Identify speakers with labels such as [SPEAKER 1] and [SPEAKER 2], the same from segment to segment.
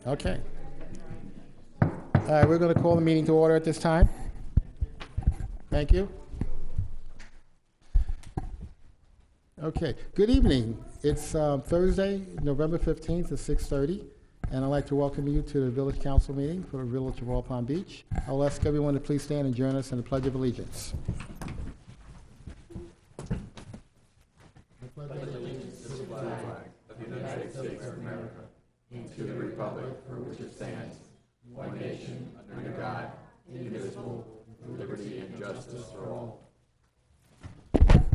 [SPEAKER 1] Okay. All right, we're going to call the meeting to order at this time. Thank you. Okay, good evening. It's Thursday, November 15th at 6:30, and I'd like to welcome you to the Village Council meeting for the Village of Royal Palm Beach. I'll ask everyone to please stand and join us in the Pledge of Allegiance.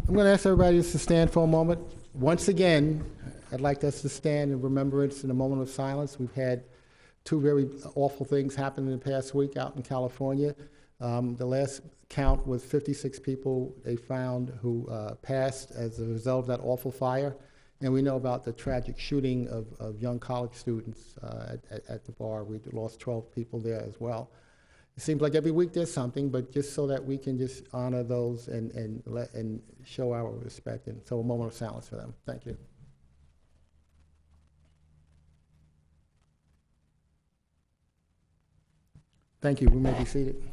[SPEAKER 1] I'm going to ask everybody just to stand for a moment. Once again, I'd like us to stand in remembrance in a moment of silence. We've had two very awful things happen in the past week out in California. The last count was 56 people they found who passed as a result of that awful fire. And we know about the tragic shooting of young college students at the bar. We lost 12 people there as well. It seems like every week there's something, but just so that we can just honor those and show our respect. And so a moment of silence for them. Thank you. Thank you. We may be seated.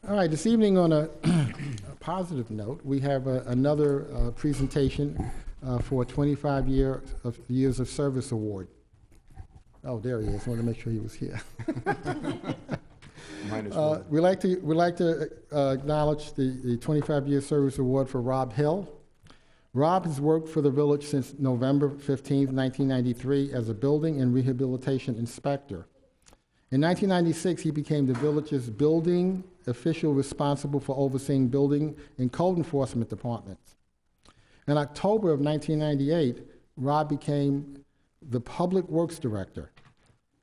[SPEAKER 1] All right, this evening on a positive note, we have another presentation for a 25 years of service award. Oh, there he is. I wanted to make sure he was here. We'd like to acknowledge the 25-year service award for Rob Hill. Rob has worked for the village since November 15, 1993 as a building and rehabilitation inspector. In 1996, he became the village's building official responsible for overseeing building and code enforcement departments. In October of 1998, Rob became the Public Works Director.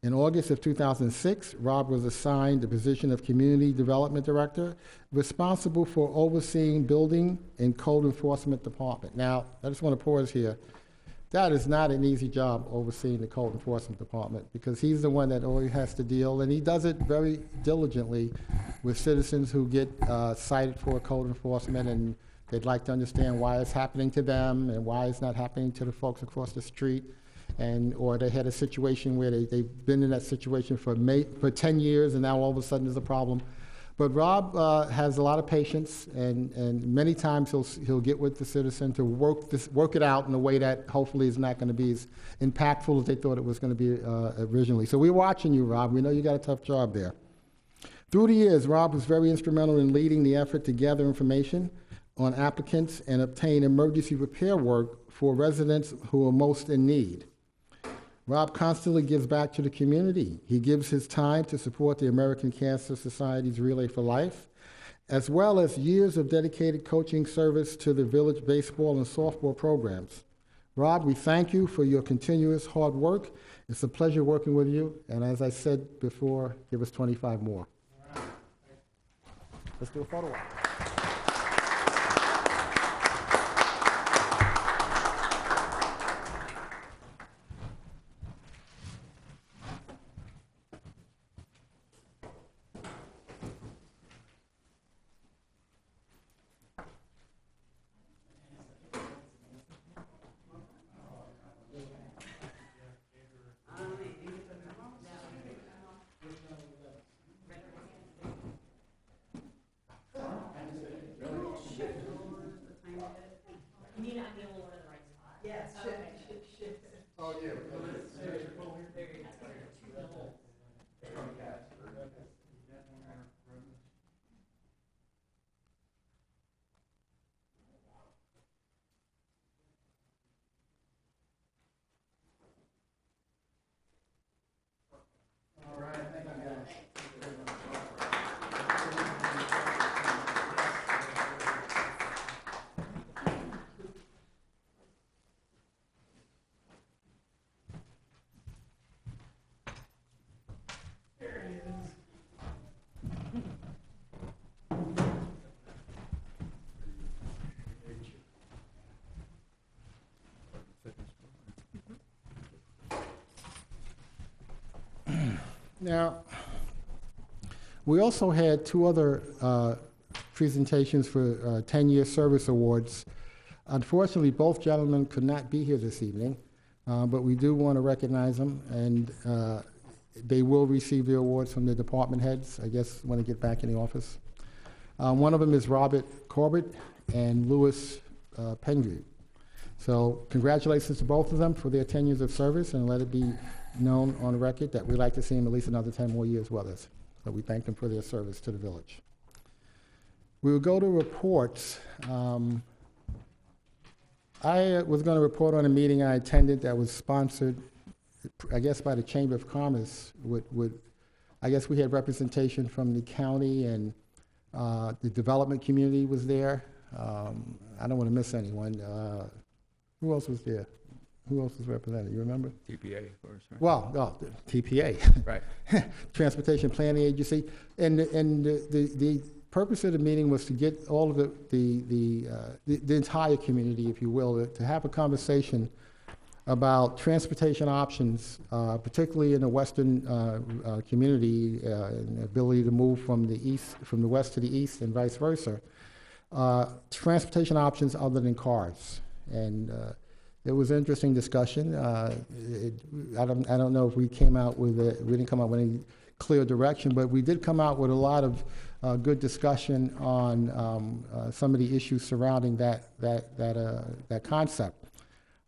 [SPEAKER 1] In August of 2006, Rob was assigned the position of Community Development Director, responsible for overseeing building and code enforcement department. Now, I just want to pause here. That is not an easy job, overseeing the code enforcement department, because he's the one that always has to deal, and he does it very diligently with citizens who get cited for code enforcement, and they'd like to understand why it's happening to them and why it's not happening to the folks across the street. Or they had a situation where they've been in that situation for 10 years, and now all of a sudden there's a problem. But Rob has a lot of patience, and many times he'll get with the citizen to work it out in a way that hopefully is not going to be as impactful as they thought it was going to be originally. So we're watching you, Rob. We know you got a tough job there. Through the years, Rob was very instrumental in leading the effort to gather information on applicants and obtain emergency repair work for residents who are most in need. Rob constantly gives back to the community. He gives his time to support the American Cancer Society's Relay for Life, as well as years of dedicated coaching service to the village baseball and softball programs. Rob, we thank you for your continuous hard work. It's a pleasure working with you, and as I said before, give us 25 more. Let's do a photo op. Now, we also had two other presentations for 10-year service awards. Unfortunately, both gentlemen could not be here this evening, but we do want to recognize them, and they will receive the awards from the department heads, I guess, when they get back in the office. One of them is Robert Corbett and Louis Pengreve. So congratulations to both of them for their 10 years of service, and let it be known on the record that we'd like to see them at least another 10 more years with us. So we thank them for their service to the village. We will go to reports. I was going to report on a meeting I attended that was sponsored, I guess, by the Chamber of Commerce. I guess we had representation from the county, and the development community was there. I don't want to miss anyone. Who else was there? Who else was represented? You remember?
[SPEAKER 2] TPA, of course. Right?
[SPEAKER 1] Well, TPA.
[SPEAKER 2] Right.
[SPEAKER 1] Transportation Planning Agency. And the purpose of the meeting was to get all of the entire community, if you will, to have a conversation about transportation options, particularly in the western community, and the ability to move from the west to the east, and vice versa. Transportation options other than cars, and it was an interesting discussion. I don't know if we came out with we didn't come out with any clear direction, but we did come out with a lot of good discussion on some of the issues surrounding that concept.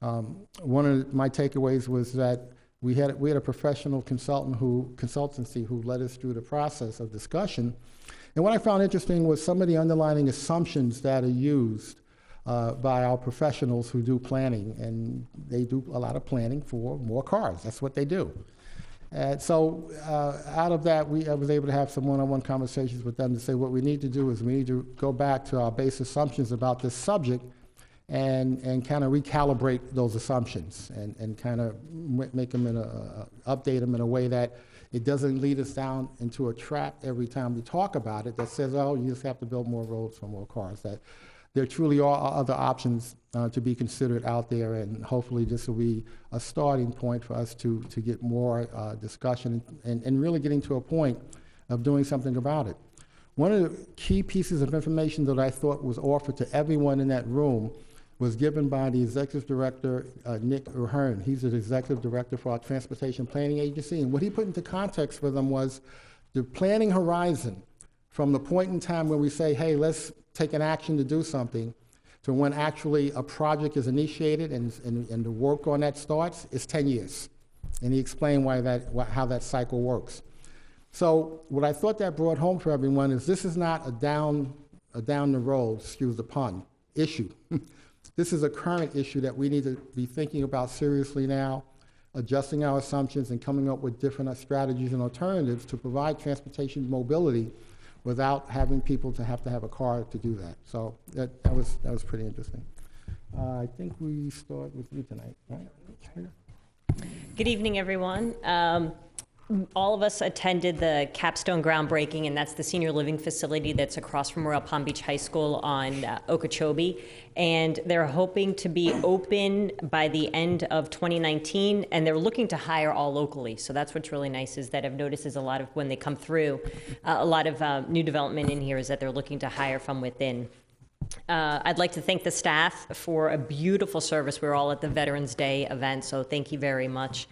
[SPEAKER 1] One of my takeaways was that we had a professional consultancy who led us through the process of discussion. And what I found interesting was some of the underlying assumptions that are used by our professionals who do planning, and they do a lot of planning for more cars. That's what they do. And so out of that, I was able to have some one-on-one conversations with them to say what we need to do is we need to go back to our base assumptions about this subject and kind of recalibrate those assumptions and kind of make them update them in a way that it doesn't lead us down into a trap every time we talk about it that says, oh, you just have to build more roads for more cars. That there truly are other options to be considered out there, and hopefully this will be a starting point for us to get more discussion and really getting to a point of doing something about it. One of the key pieces of information that I thought was offered to everyone in that room was given by the Executive Director, Nick Ahern. He's the Executive Director for our Transportation Planning Agency, and what he put into context for them was the planning horizon from the point in time where we say, hey, let's take an action to do something, to when actually a project is initiated and the work on that starts is 10 years. And he explained how that cycle works. So what I thought that brought home for everyone is this is not a down the road, excuse the pun, issue. This is a current issue that we need to be thinking about seriously now, adjusting our assumptions and coming up with different strategies and alternatives to provide transportation mobility without having people to have a car to do that. So that was pretty interesting. I think we start with you tonight, right?
[SPEAKER 3] Good evening, everyone. All of us attended the capstone groundbreaking, and that's the senior living facility that's across from Royal Palm Beach High School on Okeechobee. And they're hoping to be open by the end of 2019, and they're looking to hire all locally. So that's what's really nice is that I've noticed is a lot of, when they come through, a lot of new development in here is that they're looking to hire from within. I'd like to thank the staff for a beautiful service. We were all at the Veterans Day event, so thank you very much.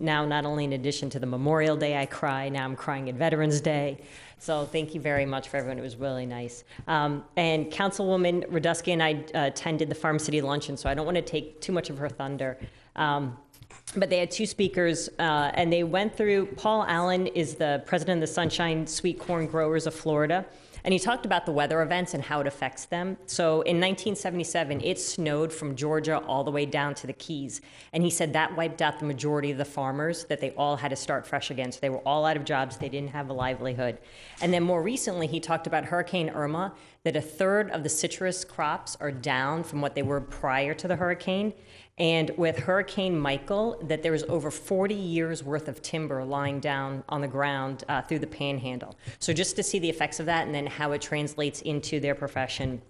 [SPEAKER 3] Now, not only in addition to the Memorial Day I cry, now I'm crying at Veterans Day. So thank you very much for everyone. It was really nice. And Councilwoman Radusky and I attended the Farm City Luncheon, so I don't want to take too much of her thunder. But they had two speakers, and they went through, Paul Allen is the president of the Sunshine Sweet Corn Growers of Florida. And he talked about the weather events and how it affects them. So in 1977, it snowed from Georgia all the way down to the Keys. And he said that wiped out the majority of the farmers, that they all had to start fresh again. So they were all out of jobs. They didn't have a livelihood. And then more recently, he talked about Hurricane Irma, that a third of the citrus crops are down from what they were prior to the hurricane. And with Hurricane Michael, that there was over 40 years worth of timber lying down on the ground through the panhandle. So just to see the effects of that and then how it translates into their profession.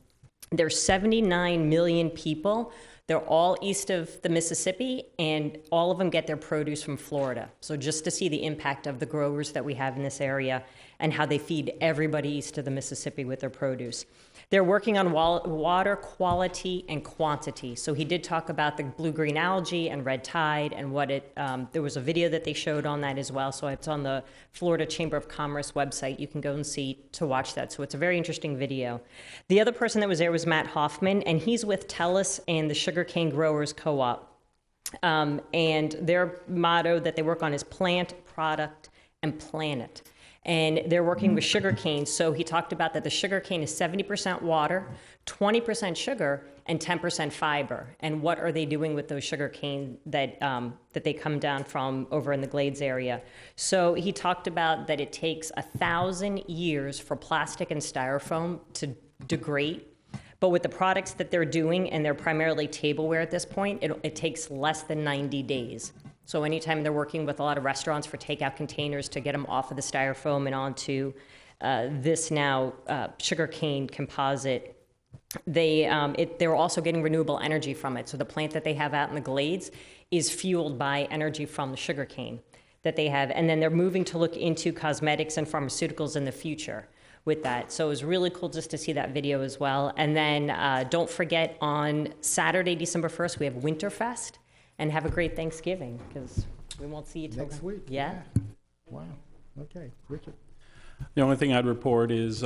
[SPEAKER 3] There's 79 million people They're all east of the Mississippi, and all of them get their produce from Florida. So just to see the impact of the growers that we have in this area and how they feed everybody east of the Mississippi with their produce. They're working on water quality and quantity. So he did talk about the blue-green algae and red tide and what it, there was a video that they showed on that as well. So it's on the Florida Chamber of Commerce website. You can go and see to watch that. So it's a very interesting video. The other person that was there was Matt Hoffman, and he's with TELUS and the Sugarcane Growers Co-op. And their motto that they work on is plant, product, and planet. And they're working with sugarcane. So he talked about that the sugarcane is 70% water, 20% sugar, and 10% fiber. And what are they doing with those sugarcane that they come down from over in the Glades area? So he talked about that it takes 1,000 years for plastic and styrofoam to degrade. But with the products that they're doing, and they're primarily tableware at this point, it takes less than 90 days. So anytime they're working with a lot of restaurants for takeout containers to get them off of the styrofoam and onto this now sugarcane composite, they're also getting renewable energy from it. So the plant that they have out in the Glades is fueled by energy from the sugarcane that they have. And then they're moving to look into cosmetics and pharmaceuticals in the future with that. So it was really cool just to see that video as well. And then don't forget, on Saturday, December 1st, we have Winterfest. And have a great Thanksgiving, because we won't see you till
[SPEAKER 1] Next week.
[SPEAKER 3] Yeah.
[SPEAKER 1] Wow. Okay, Richard.
[SPEAKER 2] The only thing I'd report is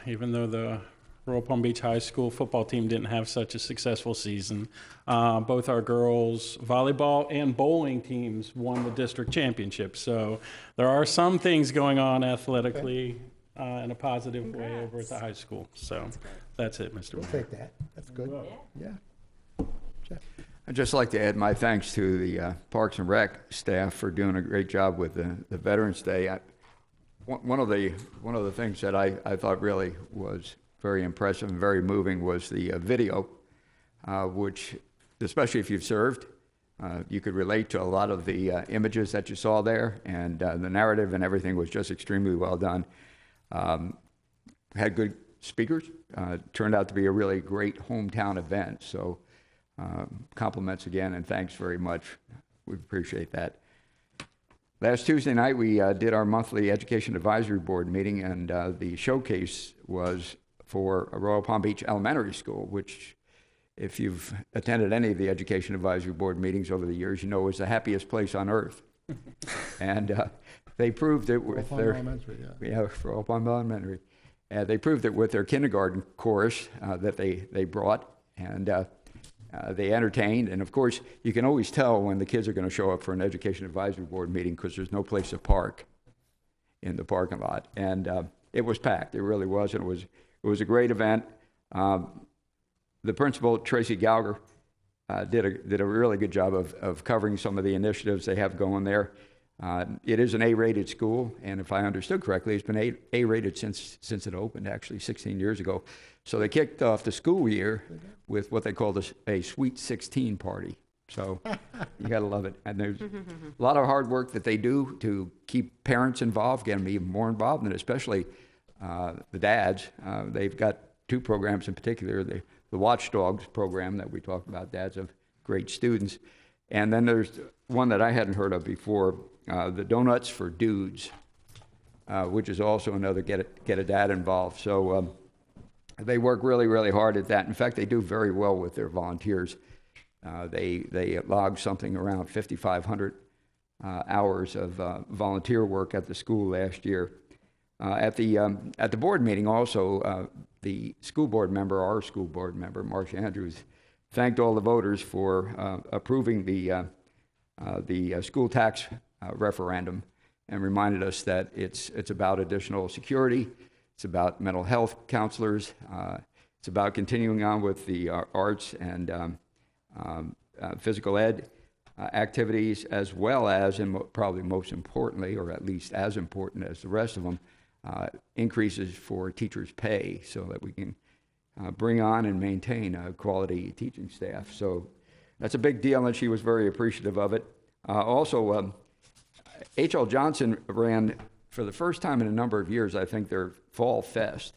[SPEAKER 2] even though the Royal Palm Beach High School football team didn't have such a successful season, both our girls volleyball and bowling teams won the district championship. So there are some things going on athletically in a positive way over at the high school. So that's it, Mr.
[SPEAKER 1] We'll
[SPEAKER 2] Mayor.
[SPEAKER 1] take that. That's good. Yeah. Jeff.
[SPEAKER 4] I'd just like to add my thanks to the Parks and Rec staff for doing a great job with the Veterans Day. One of the things that I thought really was very impressive and very moving was the video, which, especially if you've served, you could relate to a lot of the images that you saw there, and the narrative and everything was just extremely well done. Had good speakers. Turned out to be a really great hometown event. So. Compliments again, and thanks very much. We appreciate that. Last Tuesday night, we did our monthly Education Advisory Board meeting, and the showcase was for Royal Palm Beach Elementary School, which, if you've attended any of the Education Advisory Board meetings over the years, you know is the happiest place on earth. And they proved it with their...
[SPEAKER 1] Elementary,
[SPEAKER 4] yeah, Royal Palm Elementary. They proved it with their kindergarten chorus that they brought, and they entertained, and of course, you can always tell when the kids are going to show up for an Education Advisory Board meeting because there's no place to park in the parking lot. And it was packed, it really was, and it was a great event. The principal, Tracy Gallagher, did a really good job of covering some of the initiatives they have going there. It is an A-rated school, and if I understood correctly, it's been A-rated since it opened, actually 16 years ago. So they kicked off the school year with what they called a Sweet 16 party. So you got to love it. And there's a lot of hard work that they do to keep parents involved, get them even more involved, and especially the dads. They've got two programs in particular, the Watchdogs program that we talked about, dads of great students. And then there's one that I hadn't heard of before, the Donuts for Dudes, which is also another get a dad involved. So they work really, really hard at that. In fact, they do very well with their volunteers. They logged something around 5,500 hours of volunteer work at the school last year. At the board meeting also, the school board member, our school board member, Marcia Andrews, thanked all the voters for approving the school tax referendum, and reminded us that it's about additional security, it's about mental health counselors, it's about continuing on with the arts and physical ed activities, as well as, and probably most importantly, or at least as important as the rest of them, increases for teachers' pay so that we can bring on and maintain a quality teaching staff. So that's a big deal, and she was very appreciative of it. Also, H.L. Johnson ran, for the first time in a number of years, I think, their Fall Fest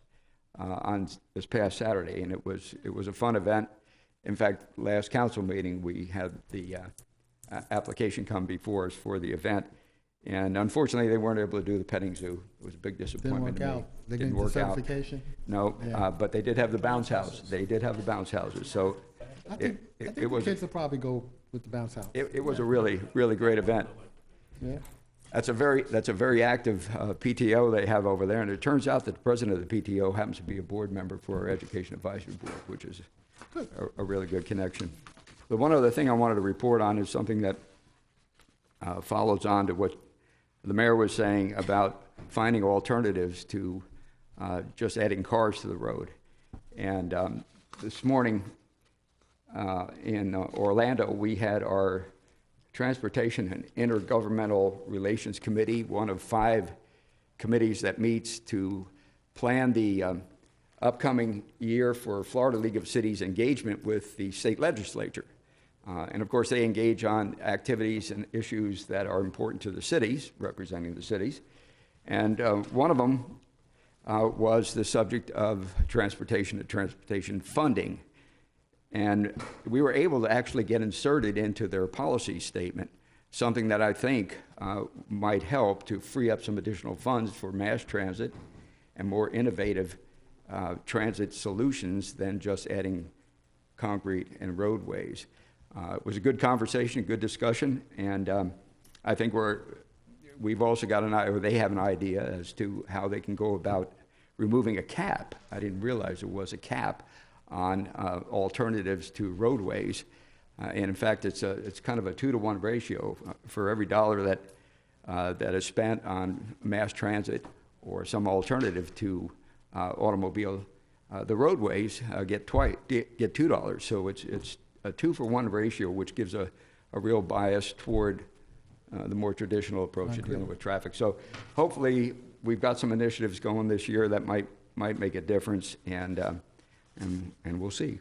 [SPEAKER 4] on this past Saturday, and it was a fun event. In fact, last council meeting, we had the application come before us for the event, and unfortunately, they weren't able to do the petting zoo. It was a big
[SPEAKER 1] Didn't
[SPEAKER 4] disappointment
[SPEAKER 1] work
[SPEAKER 4] to me.
[SPEAKER 1] out. They
[SPEAKER 4] Didn't
[SPEAKER 1] getting the
[SPEAKER 4] work out.
[SPEAKER 1] certification?
[SPEAKER 4] No,
[SPEAKER 1] Yeah.
[SPEAKER 4] but they did have the bounce house. They did have the bounce houses, so
[SPEAKER 1] I think
[SPEAKER 4] it
[SPEAKER 1] the
[SPEAKER 4] was
[SPEAKER 1] kids will probably go with the bounce house.
[SPEAKER 4] it was a really, really great event.
[SPEAKER 1] Yeah.
[SPEAKER 4] That's a very active PTO they have over there, and it turns out that the president of the PTO happens to be a board member for our Education Advisory Board, which is a really good connection. The one other thing I wanted to report on is something that follows on to what the mayor was saying about finding alternatives to just adding cars to the road. And this morning in Orlando, we had our Transportation and Intergovernmental Relations Committee, one of 5 committees that meets to plan the upcoming year for Florida League of Cities engagement with the state legislature. And of course, they engage on activities and issues that are important to the cities, representing the cities. And one of them was the subject of transportation and transportation funding. And we were able to actually get inserted into their policy statement, something that I think might help to free up some additional funds for mass transit and more innovative transit solutions than just adding concrete and roadways. It was a good conversation, good discussion, and I think we've also got or they have an idea as to how they can go about removing a cap. I didn't realize there was a cap on alternatives to roadways, and in fact, it's kind of a 2-to-1 ratio. For every dollar that is spent on mass transit or some alternative to automobile, the roadways get $2. So it's a 2-for-1 ratio, which gives a real bias toward the more traditional approach to dealing with traffic. So hopefully we've got some initiatives going this year that might make a difference, and we'll see.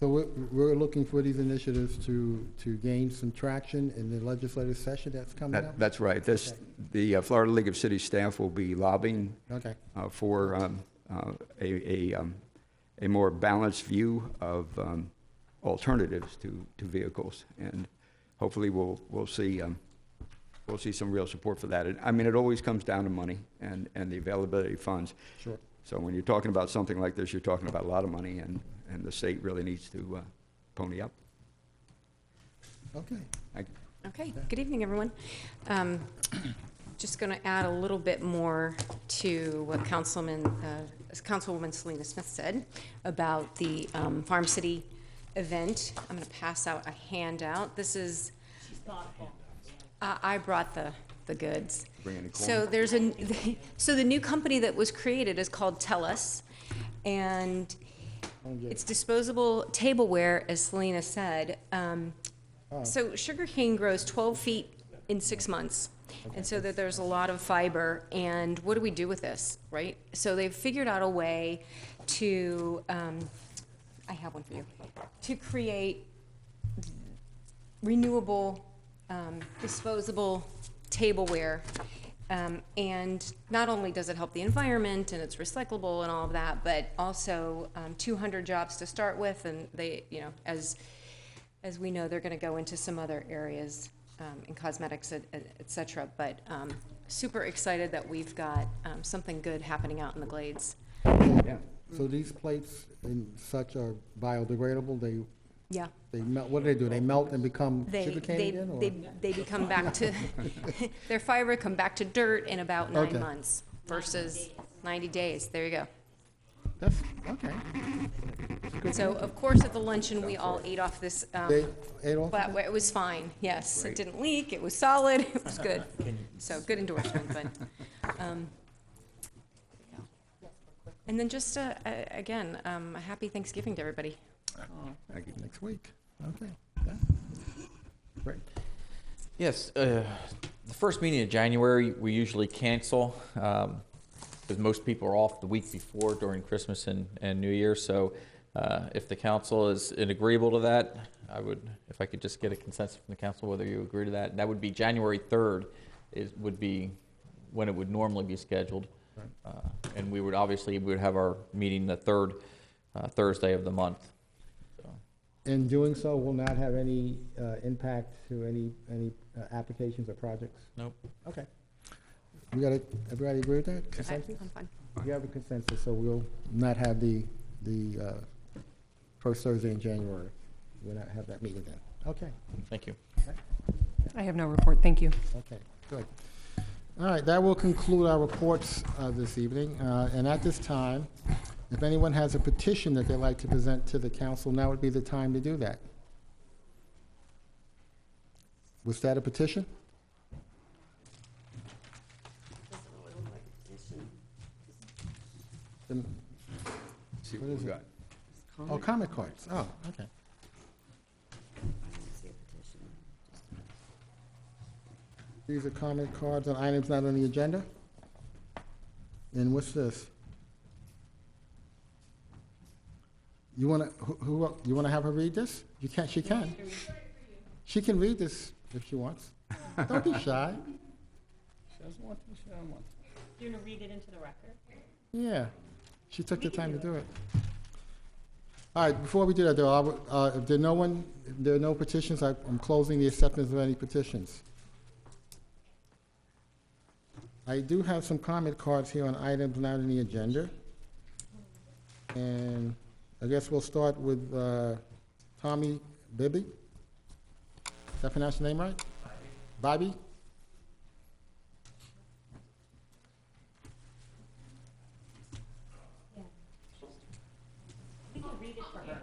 [SPEAKER 1] So we're looking for these initiatives to gain some traction in the legislative session that's coming up?
[SPEAKER 4] That's right. The Florida League of Cities staff will be lobbying
[SPEAKER 1] Okay.
[SPEAKER 4] for a more balanced view of alternatives to vehicles, and hopefully we'll see some real support for that. I mean, it always comes down to money and the availability of funds.
[SPEAKER 1] Sure.
[SPEAKER 4] So when you're talking about something like this, you're talking about a lot of money, and the state really needs to pony up.
[SPEAKER 1] Okay.
[SPEAKER 4] Thank you.
[SPEAKER 5] Okay, good evening, everyone. Just going to add a little bit more to what Councilwoman Selena Smith said about the Farm City event. I'm going to pass out a handout. This is, I brought the goods.
[SPEAKER 4] Bring any corn?
[SPEAKER 5] So there's so the new company that was created is called TELUS, and it's disposable tableware, as Selena said. So sugarcane grows 12 feet in 6 months, and so that there's a lot of fiber. And what do we do with this, right? So they've figured out a way to, I have one for you, to create renewable, disposable tableware. And not only does it help the environment and it's recyclable and all of that, but also 200 jobs to start with, and they, as we know, they're going to go into some other areas in cosmetics, et cetera. But super excited that we've got something good happening out in the Glades.
[SPEAKER 4] Yeah.
[SPEAKER 1] So these plates and such are biodegradable?
[SPEAKER 5] Yeah.
[SPEAKER 1] They melt, what do they do? They melt and become
[SPEAKER 5] They
[SPEAKER 1] sugarcane again? Or?
[SPEAKER 5] they become back to, their fiber come back to dirt in about 9
[SPEAKER 1] Okay.
[SPEAKER 5] months versus 90 days. There you go.
[SPEAKER 1] That's, okay.
[SPEAKER 5] So, of course, at the luncheon, we all ate off this
[SPEAKER 1] They ate off of it?
[SPEAKER 5] flatware. It was fine, yes. It didn't leak, it was solid, it was good. So, good endorsement, but, and then just, again, a happy Thanksgiving to everybody.
[SPEAKER 4] Thank you.
[SPEAKER 1] Next week. Okay. Yeah. Great.
[SPEAKER 6] Yes, the first meeting in January, we usually cancel because most people are off the week before during Christmas and New Year. So if the council is agreeable to that, I would, if I could just get a consensus from the council whether you agree to that. That would be January 3rd would be when it would normally be scheduled. And we would have our meeting the third Thursday of the month. So,
[SPEAKER 1] in doing so, will not have any impact to any applications or projects?
[SPEAKER 6] Nope.
[SPEAKER 1] Okay. We got it, everybody agree with that? Consensus?
[SPEAKER 5] I'm fine.
[SPEAKER 1] We have a consensus, so we'll not have the first Thursday in January. We'll not have that meeting then. Okay,
[SPEAKER 6] Thank you.
[SPEAKER 7] I have no report, thank you.
[SPEAKER 1] okay, good. All right, that will conclude our reports this evening. And at this time, if anyone has a petition that they'd like to present to the council, now would be the time to do that. Was that a petition? Then-
[SPEAKER 4] See
[SPEAKER 1] What
[SPEAKER 4] what
[SPEAKER 1] is
[SPEAKER 4] we
[SPEAKER 1] it?
[SPEAKER 4] got.
[SPEAKER 1] Oh, comment cards. Oh, okay. These are comment cards on items not on the agenda? And what's this? You wanna, you wanna have her read this? You can't, she can. She can read this if she wants. Don't be shy.
[SPEAKER 2] She doesn't want to, she doesn't want to.
[SPEAKER 3] You're going to read it into the record?
[SPEAKER 1] Yeah, she took the time to do it. All right, before we do that, though, if there are no petitions, I'm closing the acceptance of any petitions. I do have some comment cards here on items not on the agenda. And I guess we'll start with Tommy Bibby. Did I pronounce your name right? Bobby?
[SPEAKER 3] We can read it for her.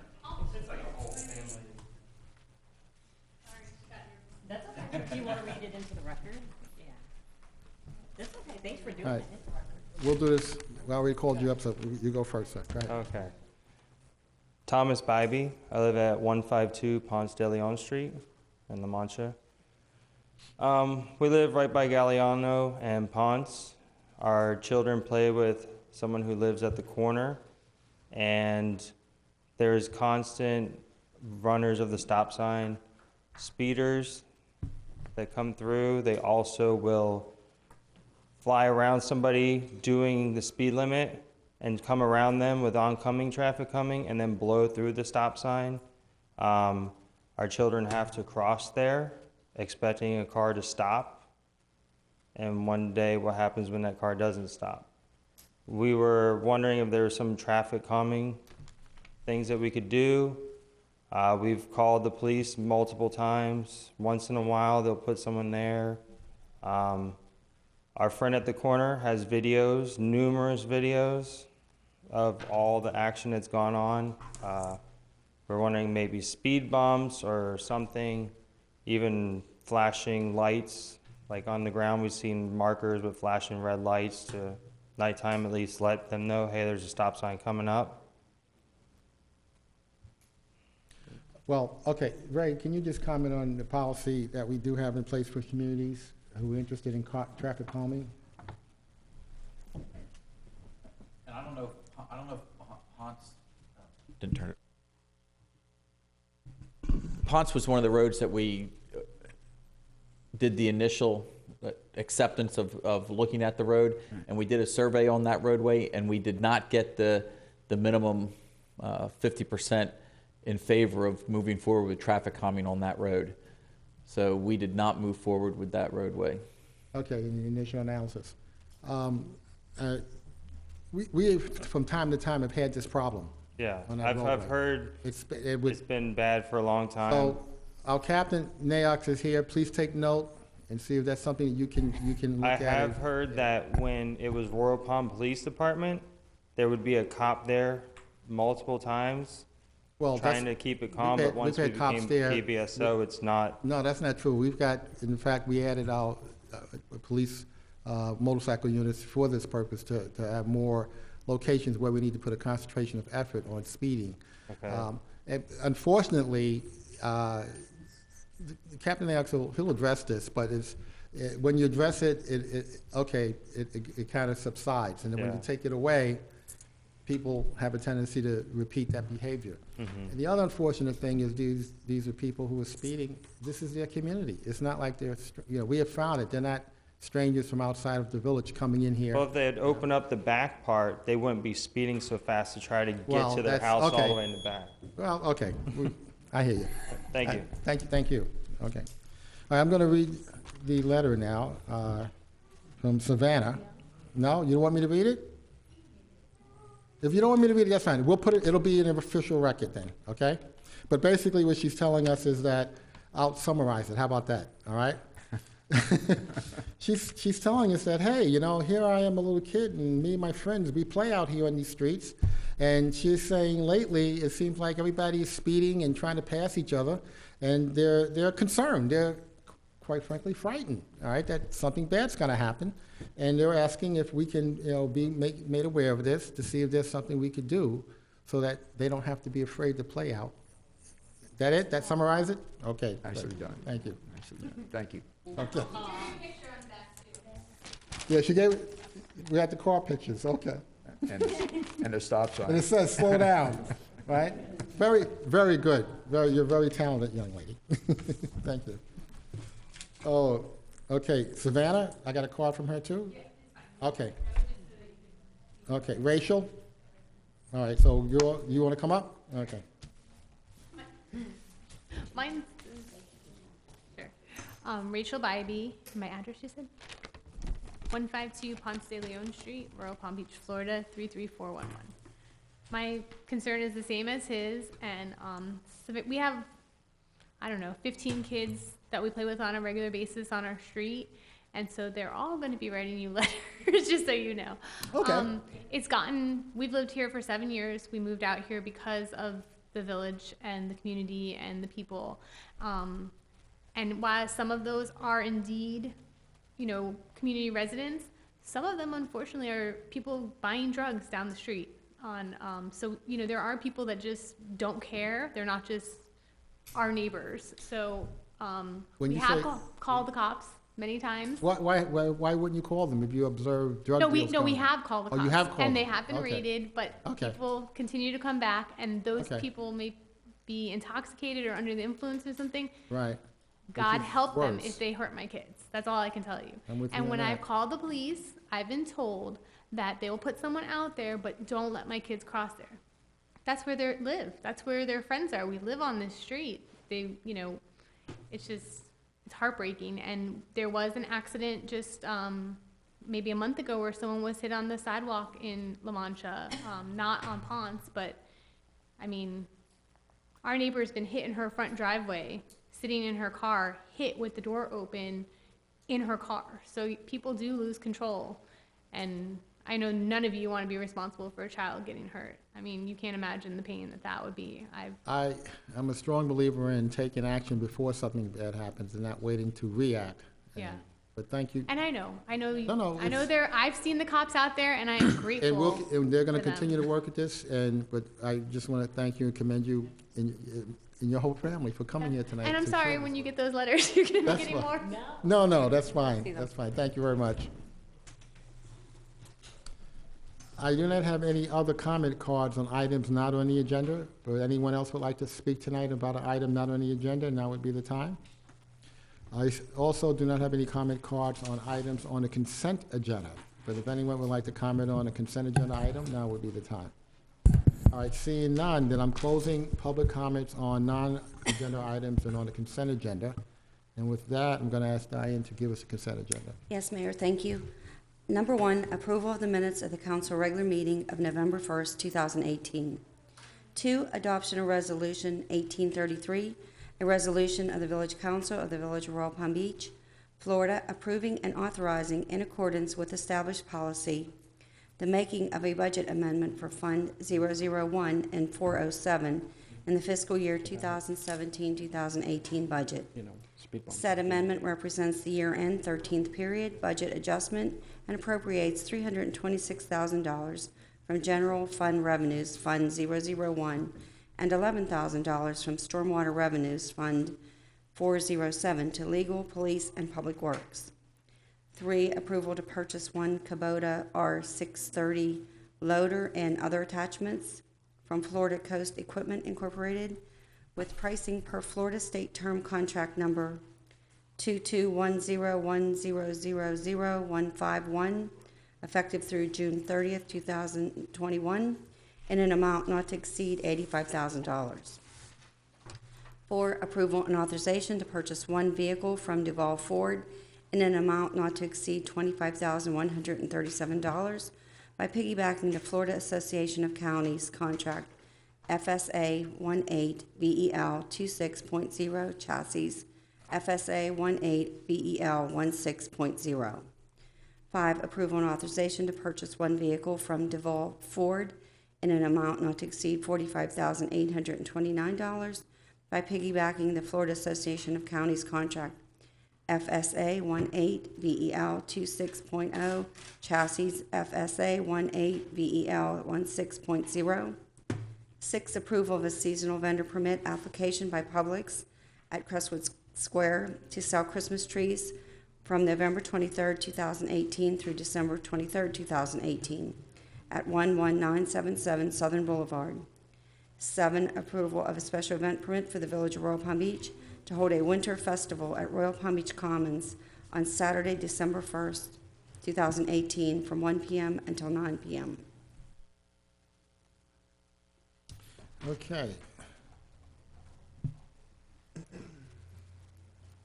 [SPEAKER 3] That's okay. Do you want to read it into the record? Yeah. That's okay. Thanks for doing
[SPEAKER 1] All
[SPEAKER 3] it.
[SPEAKER 1] right.
[SPEAKER 3] It's a record.
[SPEAKER 1] We'll do this, we already called you up, so you go first, sir. Go ahead.
[SPEAKER 8] Okay. Thomas Bybee. I live at 152 Ponce de Leon Street in La Mancha. We live right by Galliano and Ponce. Our children play with someone who lives at the corner, and there's constant runners of the stop sign, speeders that come through. They also will fly around somebody doing the speed limit and come around them with oncoming traffic coming and then blow through the stop sign. Our children have to cross there expecting a car to stop. And one day what happens when that car doesn't stop? We were wondering if there was some traffic calming things that we could do. We've called the police multiple times. Once in a while, they'll put someone there. Our friend at the corner has videos, numerous videos of all the action that's gone on. We're wondering maybe speed bumps or something, even flashing lights. Like on the ground, we've seen markers with flashing red lights to nighttime at least let them know, hey, there's a stop sign coming up.
[SPEAKER 1] Well, okay, Ray, can you just comment on the policy that we do have in place for communities who are interested in traffic calming?
[SPEAKER 6] And I don't know if Ponce didn't turn it. Ponce was one of the roads that we did the initial acceptance of looking at the road, and we did a survey on that roadway, and we did not get the minimum 50% in favor of moving forward with traffic calming on that road. So we did not move forward with that roadway.
[SPEAKER 1] Okay, in the initial analysis. We from time to time have had this problem.
[SPEAKER 8] Yeah,
[SPEAKER 1] On that
[SPEAKER 8] I've
[SPEAKER 1] roadway.
[SPEAKER 8] heard
[SPEAKER 1] It
[SPEAKER 8] it's
[SPEAKER 1] was,
[SPEAKER 8] been bad for a long time.
[SPEAKER 1] so our Captain Naox is here. Please take note and see if that's something that you can look
[SPEAKER 8] I
[SPEAKER 1] at.
[SPEAKER 8] have heard that when it was Royal Palm Police Department, there would be a cop there multiple times
[SPEAKER 1] Well,
[SPEAKER 8] trying to
[SPEAKER 1] that's,
[SPEAKER 8] keep it calm,
[SPEAKER 1] we've
[SPEAKER 8] but
[SPEAKER 1] had-
[SPEAKER 8] once
[SPEAKER 1] we've
[SPEAKER 8] we
[SPEAKER 1] had cops
[SPEAKER 8] became
[SPEAKER 1] there.
[SPEAKER 8] PBSO, it's not.
[SPEAKER 1] no, that's not true. We've got, in fact, we added our police motorcycle units for this purpose to have more locations where we need to put a concentration of effort on speeding.
[SPEAKER 8] Okay.
[SPEAKER 1] And unfortunately, Captain Naox he'll address this, but when you address it, it kind of subsides, and then when you
[SPEAKER 8] Yeah.
[SPEAKER 1] take it away, people have a tendency to repeat that behavior.
[SPEAKER 8] Mm-hmm.
[SPEAKER 1] And the other unfortunate thing is these are people who are speeding. This is their community. It's not like they're, we have found it. They're not strangers from outside of the village coming in here.
[SPEAKER 8] Well, if they had opened up the back part, they wouldn't be speeding so fast to try to get
[SPEAKER 1] Well,
[SPEAKER 8] to their
[SPEAKER 1] that's-
[SPEAKER 8] house all
[SPEAKER 1] okay.
[SPEAKER 8] the way in the back.
[SPEAKER 1] Well, okay. I hear you.
[SPEAKER 8] Thank you.
[SPEAKER 1] Thank you. Okay. All right, I'm going to read the letter now from Savannah. No, you don't want me to read it? If you don't want me to read it, that's fine. We'll put it, it'll be in an official record then, okay? But basically what she's telling us is that, I'll summarize it. How about that, all right? She's telling us that, hey, you know, here I am, a little kid, and me and my friends, we play out here on these streets. And she's saying lately, it seems like everybody is speeding and trying to pass each other, and they're concerned. They're, quite frankly, frightened, all right, that something bad's going to happen. And they're asking if we can, you know, be made aware of this to see if there's something we could do so that they don't have to be afraid to play out. That it? That summarize it? Okay.
[SPEAKER 4] Nicely done.
[SPEAKER 1] Thank you.
[SPEAKER 4] Nicely done. Thank you.
[SPEAKER 1] Okay. Yeah, she gave, we had the car pictures, okay.
[SPEAKER 4] And a stop sign.
[SPEAKER 1] And it says, slow down, right? Very, very good. You're a very talented young lady. Thank you. Oh, okay, Savannah, I got a card from her too? Okay. Okay, Rachel? All right, so you want to come up? Okay.
[SPEAKER 9] Mine's, sure. Rachel Bybee, my address you said? 152 Ponce de Leon Street, Royal Palm Beach, Florida, 33411. My concern is the same as his, and so we have, I don't know, 15 kids that we play with on a regular basis on our street, and so they're all going to be writing you letters, just so you know.
[SPEAKER 1] Okay.
[SPEAKER 9] We've lived here for 7 years. We moved out here because of the village and the community and the people. And while some of those are indeed, you know, community residents, some of them unfortunately are people buying drugs down the street. So, you know, there are people that just don't care. They're not just our neighbors. So
[SPEAKER 1] When
[SPEAKER 9] we
[SPEAKER 1] you
[SPEAKER 9] have
[SPEAKER 1] say-
[SPEAKER 9] called the cops many times.
[SPEAKER 1] Why wouldn't you call them if you observe drug
[SPEAKER 9] No,
[SPEAKER 1] deals
[SPEAKER 9] we
[SPEAKER 1] going on?
[SPEAKER 9] have called the cops.
[SPEAKER 1] Oh, you have called
[SPEAKER 9] and they
[SPEAKER 1] them.
[SPEAKER 9] have been
[SPEAKER 1] Okay.
[SPEAKER 9] raided, but
[SPEAKER 1] Okay.
[SPEAKER 9] people continue to come back, and those
[SPEAKER 1] Okay.
[SPEAKER 9] people may be intoxicated or under the influence or something.
[SPEAKER 1] Right.
[SPEAKER 9] God
[SPEAKER 1] is
[SPEAKER 9] help them
[SPEAKER 1] worse.
[SPEAKER 9] if they hurt my kids. That's all I can tell you.
[SPEAKER 1] I'm with you
[SPEAKER 9] And
[SPEAKER 1] on
[SPEAKER 9] when
[SPEAKER 1] that.
[SPEAKER 9] I've called the police, I've been told that they will put someone out there, but don't let my kids cross there. That's where they live. That's where their friends are. We live on this street. They, you know, it's just, it's heartbreaking. And there was an accident just maybe a month ago where someone was hit on the sidewalk in La Mancha, not on Ponce, but I mean, our neighbor's been hit in her front driveway, sitting in her car, hit with the door open in her car. So people do lose control. And I know none of you want to be responsible for a child getting hurt. I mean, you can't imagine the pain that would be.
[SPEAKER 1] I'm a strong believer in taking action before something bad happens and not waiting to react.
[SPEAKER 9] Yeah.
[SPEAKER 1] But thank you.
[SPEAKER 9] And I know you,
[SPEAKER 1] No,
[SPEAKER 9] I know
[SPEAKER 1] it's-
[SPEAKER 9] I've seen the cops out there, and I am grateful.
[SPEAKER 1] And they're going to
[SPEAKER 9] for them.
[SPEAKER 1] continue to work at this, but I just want to thank you and commend you and your whole family for coming here tonight.
[SPEAKER 9] And I'm
[SPEAKER 1] to
[SPEAKER 9] sorry
[SPEAKER 1] show
[SPEAKER 9] when
[SPEAKER 1] us.
[SPEAKER 9] you get those letters, you're going to be
[SPEAKER 1] That's
[SPEAKER 9] getting
[SPEAKER 1] fine.
[SPEAKER 9] more.
[SPEAKER 1] No, that's fine. That's fine. Thank you very much. I do not have any other comment cards on items not on the agenda. But anyone else would like to speak tonight about an item not on the agenda, now would be the time. I also do not have any comment cards on items on the consent agenda. But if anyone would like to comment on a consent agenda item, now would be the time. All right, seeing none, then I'm closing public comments on non-agenda items and on the consent agenda. And with that, I'm going to ask Diane to give us a consent agenda.
[SPEAKER 10] Yes, Mayor, thank you. Number one, approval of the minutes of the council regular meeting of November 1st, 2018. Two, adoption of resolution 1833, a resolution of the Village Council of the Village of Royal Palm Beach, Florida, approving and authorizing in accordance with established policy the making of a budget amendment for Fund 001 and 407 in the fiscal year 2017-2018 budget. Said amendment represents the year-end 13th period budget adjustment and appropriates $326,000 from General Fund Revenues, Fund 001, and $11,000 from Stormwater Revenues, Fund 407, to Legal, Police, and Public Works. 3, approval to purchase one Kubota R630 loader and other attachments from Florida Coast Equipment Incorporated with pricing per Florida State Term Contract Number 22101000151, effective through June 30th, 2021, in an amount not to exceed $85,000. 4, approval and authorization to purchase one vehicle from Duval Ford in an amount not to exceed $25,137 by piggybacking the Florida Association of Counties contract FSA 18 VEL 26.0 chassis FSA 18 VEL 16.0. 5, approval and authorization to purchase one vehicle from Duval Ford in an amount not to exceed $45,829 by piggybacking the Florida Association of Counties contract FSA 18 VEL 26.0 chassis FSA 18 VEL 16.0. 6, approval of a seasonal vendor permit application by Publix at Crestwood Square to sell Christmas trees from November 23, 2018 through December 23, 2018 at 11977 Southern Boulevard. 7, approval of a special event permit for the Village of Royal Palm Beach to hold a winter festival at Royal Palm Beach Commons on Saturday, December 1st, 2018 from 1 p.m. until 9 p.m.
[SPEAKER 1] Okay.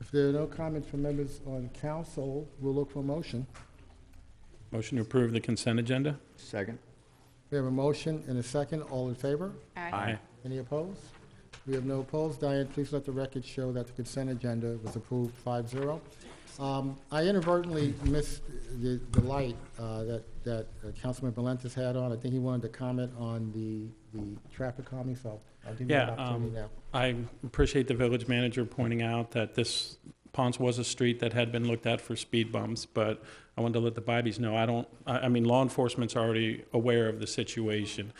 [SPEAKER 1] If there are no comments from members on council, we'll look for a motion.
[SPEAKER 2] Motion to approve the consent agenda?
[SPEAKER 4] Second.
[SPEAKER 1] We have a motion and a second. All in favor?
[SPEAKER 2] Aye.
[SPEAKER 1] Any opposed? We have no opposed. Diane, please let the record show that the consent agenda was approved 5-0. I inadvertently missed the light that Councilman Valentes had on. I think he wanted to comment on the traffic calming, so I'll give you that opportunity now.
[SPEAKER 2] I appreciate the village manager pointing out that this Ponce was a street that had been looked at for speed bumps, but I wanted to let the Bibies know, I mean, law enforcement's already aware of the situation.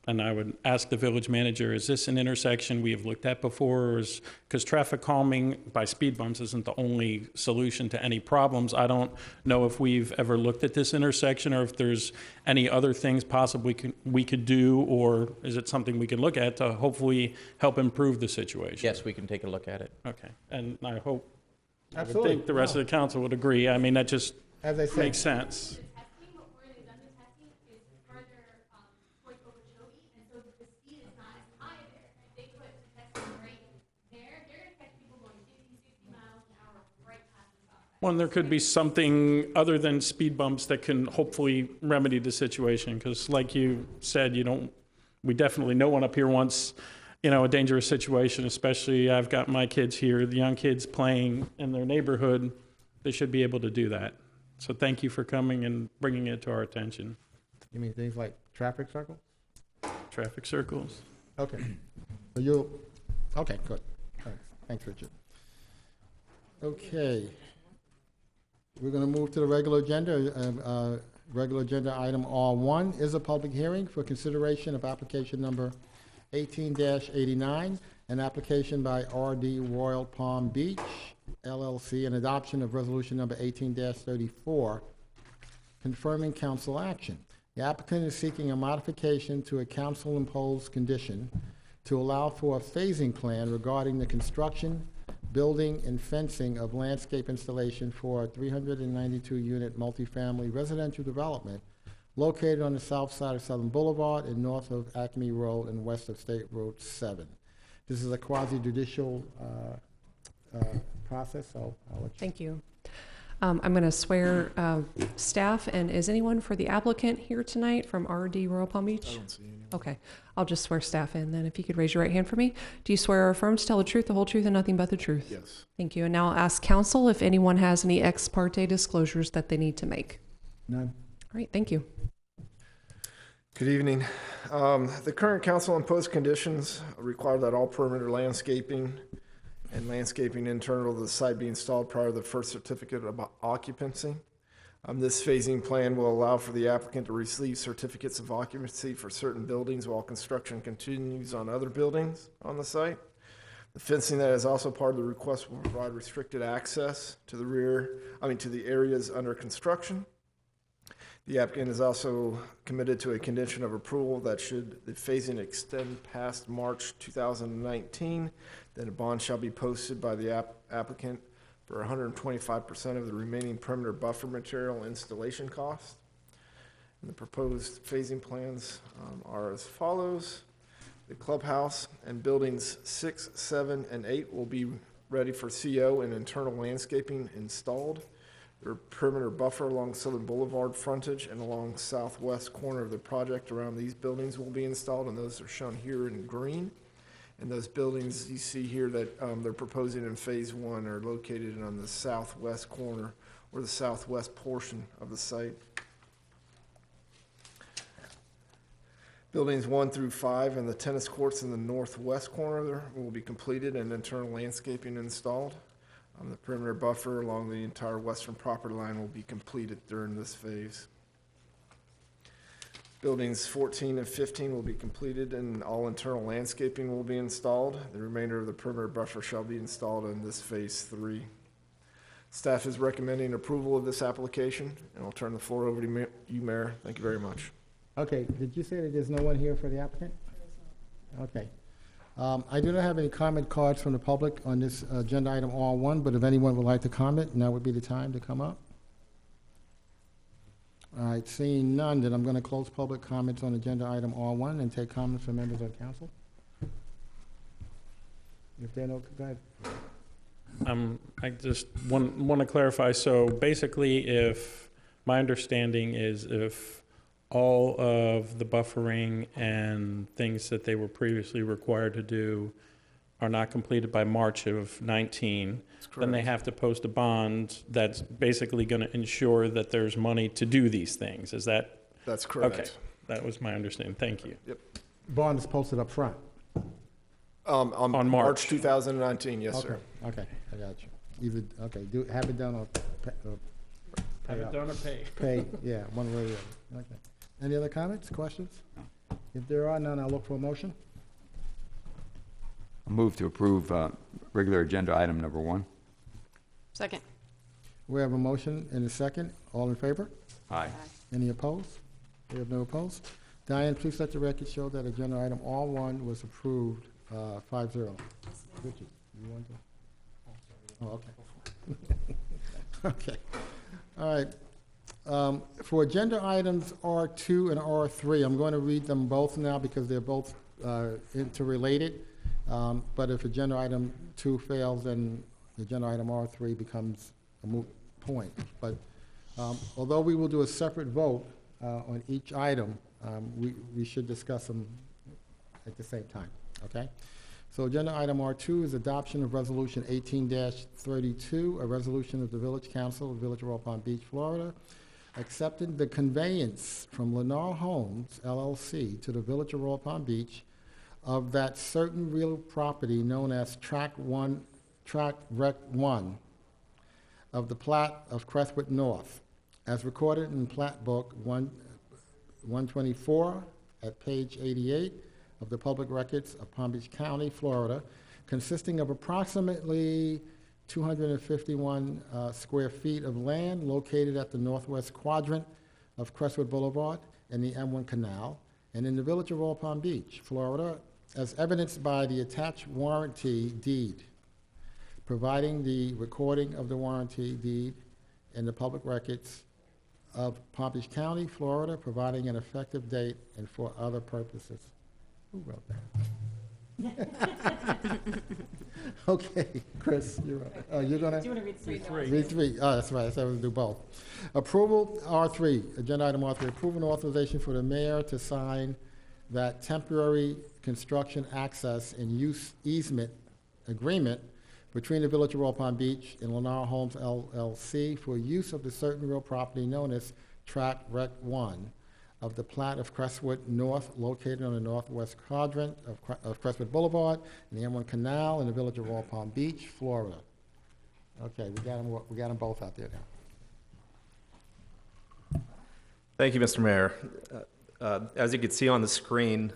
[SPEAKER 2] And I would ask the village manager, is this an intersection we have looked at before? Because traffic calming by speed bumps isn't the only solution to any problems. I don't know if we've ever looked at this intersection or if there's any other things possibly we could do, or is it something we can look at to hopefully help improve the situation?
[SPEAKER 6] Yes, we can take a look at it.
[SPEAKER 2] Okay, and I hope, I would
[SPEAKER 1] Absolutely.
[SPEAKER 2] think the rest of the council would agree. I mean, that just
[SPEAKER 1] As I said,
[SPEAKER 2] makes sense. Well, and there could be something other than speed bumps that can hopefully remedy the situation, because like you said, we definitely, no one up here wants, a dangerous situation, especially I've got my kids here, the young kids playing in their neighborhood, they should be able to do that. So thank you for coming and bringing it to our attention.
[SPEAKER 1] you mean things like traffic circles?
[SPEAKER 2] Traffic circles.
[SPEAKER 1] Okay. Okay, good. Thanks, Richard. Okay. We're going to move to the regular agenda. Regular agenda item R1 is a public hearing for consideration of application number 18-89, an application by RD Royal Palm Beach, LLC, and adoption of resolution number 18-34, confirming council action. The applicant is seeking a modification to a council-imposed condition to allow for a phasing plan regarding the construction, building, and fencing of landscape installation for a 392-unit multifamily residential development located on the south side of Southern Boulevard and north of Acme Road and west of State Road 7. This is a quasi-judicial process, so I'll let you.
[SPEAKER 7] Thank you. I'm going to swear staff, and is anyone for the applicant here tonight from RD Royal Palm Beach?
[SPEAKER 11] I don't see anyone.
[SPEAKER 7] Okay, I'll just swear staff in then. If you could raise your right hand for me. Do you swear or affirm to tell the truth, the whole truth, and nothing but the truth?
[SPEAKER 11] Yes.
[SPEAKER 7] Thank you. And now I'll ask council if anyone has any ex parte disclosures that they need to make.
[SPEAKER 1] None.
[SPEAKER 7] All right, thank you.
[SPEAKER 11] Good evening. The current council imposed conditions require that all perimeter landscaping and landscaping internal to the site be installed prior to the first certificate of occupancy. This phasing plan will allow for the applicant to receive certificates of occupancy for certain buildings while construction continues on other buildings on the site. The fencing that is also part of the request will provide restricted access to the areas under construction. The applicant is also committed to a condition of approval that should the phasing extend past March 2019, then a bond shall be posted by the applicant for 125% of the remaining perimeter buffer material installation cost. And the proposed phasing plans are as follows. The clubhouse and buildings 6, 7, and 8 will be ready for CO and internal landscaping installed. Their perimeter buffer along Southern Boulevard frontage and along southwest corner of the project around these buildings will be installed, and those are shown here in green. And those buildings you see here that they're proposing in Phase 1 are located on the southwest corner or the southwest portion of the site. Buildings 1 through 5 and the tennis courts in the northwest corner there will be completed and internal landscaping installed. The perimeter buffer along the entire western property line will be completed during this phase. Buildings 14 and 15 will be completed and all internal landscaping will be installed. The remainder of the perimeter buffer shall be installed in this Phase 3. Staff is recommending approval of this application, and I'll turn the floor over to you, Mayor. Thank you very much.
[SPEAKER 1] Okay, did you say that there's no one here for the applicant? Okay. I do not have any comment cards from the public on this agenda item R1, but if anyone would like to comment, now would be the time to come up. All right, seeing none, then I'm going to close public comments on agenda item R1 and take comments from members of council. If there are no, go ahead.
[SPEAKER 2] I just want to clarify, so basically if, my understanding is if all of the buffering and things that they were previously required to do are not completed by March of 19, then they have to post a bond that's basically going to ensure that there's money to do these things. Is that?
[SPEAKER 11] That's correct.
[SPEAKER 2] Okay, that was my understanding. Thank you.
[SPEAKER 11] Yep.
[SPEAKER 1] Bond is posted up front.
[SPEAKER 11] On March 2019, yes,
[SPEAKER 1] Okay.
[SPEAKER 11] sir.
[SPEAKER 1] Okay, I got you. Either, okay, have it done or pay
[SPEAKER 2] Have it
[SPEAKER 1] up.
[SPEAKER 2] done or pay?
[SPEAKER 1] Pay, yeah, one way or the other. Okay. Any other comments, questions? If there are none, I'll look for a motion.
[SPEAKER 4] I'll move to approve regular agenda item number 1.
[SPEAKER 5] Second.
[SPEAKER 1] We have a motion and a second. All in favor?
[SPEAKER 4] Aye.
[SPEAKER 1] Any opposed? We have no opposed. Diane, please let the record show that agenda item R1 was approved 5-0. Richard, you want to? Oh, okay. Okay. All right. For agenda items R2 and R3, I'm going to read them both now because they're both interrelated. But if agenda item 2 fails, then agenda item R3 becomes a moot point. But although we will do a separate vote on each item, we should discuss them at the same time, okay? So agenda item R2 is adoption of resolution 18-32, a resolution of the Village Council of the Village of Royal Palm Beach, Florida, accepting the conveyance from Lennar Homes, LLC, to the Village of Royal Palm Beach of that certain real property known as Track Rec 1 of the plat of Crestwood North, as recorded in Plat Book 124 at page 88 of the Public Records of Palm Beach County, Florida, consisting of approximately 251 square feet of land located at the northwest quadrant of Crestwood Boulevard and the M1 Canal, and in the Village of Royal Palm Beach, Florida, as evidenced by the attached warranty deed, providing the recording of the warranty deed in the Public Records of Palm Beach County, Florida, providing an effective date and for other purposes. Who wrote that? Okay, Chris, you're up. You're gonna?
[SPEAKER 3] Do you want to read 3?
[SPEAKER 1] Read 3. Oh, that's right. I said we'll do both. Approval, R3, agenda item R3, approval and authorization for the mayor to sign that temporary construction access and use easement agreement between the Village of Royal Palm Beach and Lennar Homes LLC for use of the certain real property known as Track Rec 1 of the plat of Crestwood North, located on the northwest quadrant of Crestwood Boulevard and the M1 Canal in the Village of Royal Palm Beach, Florida. Okay, we got them both out there now.
[SPEAKER 12] Thank you, Mr. Mayor. As you can see on the screen,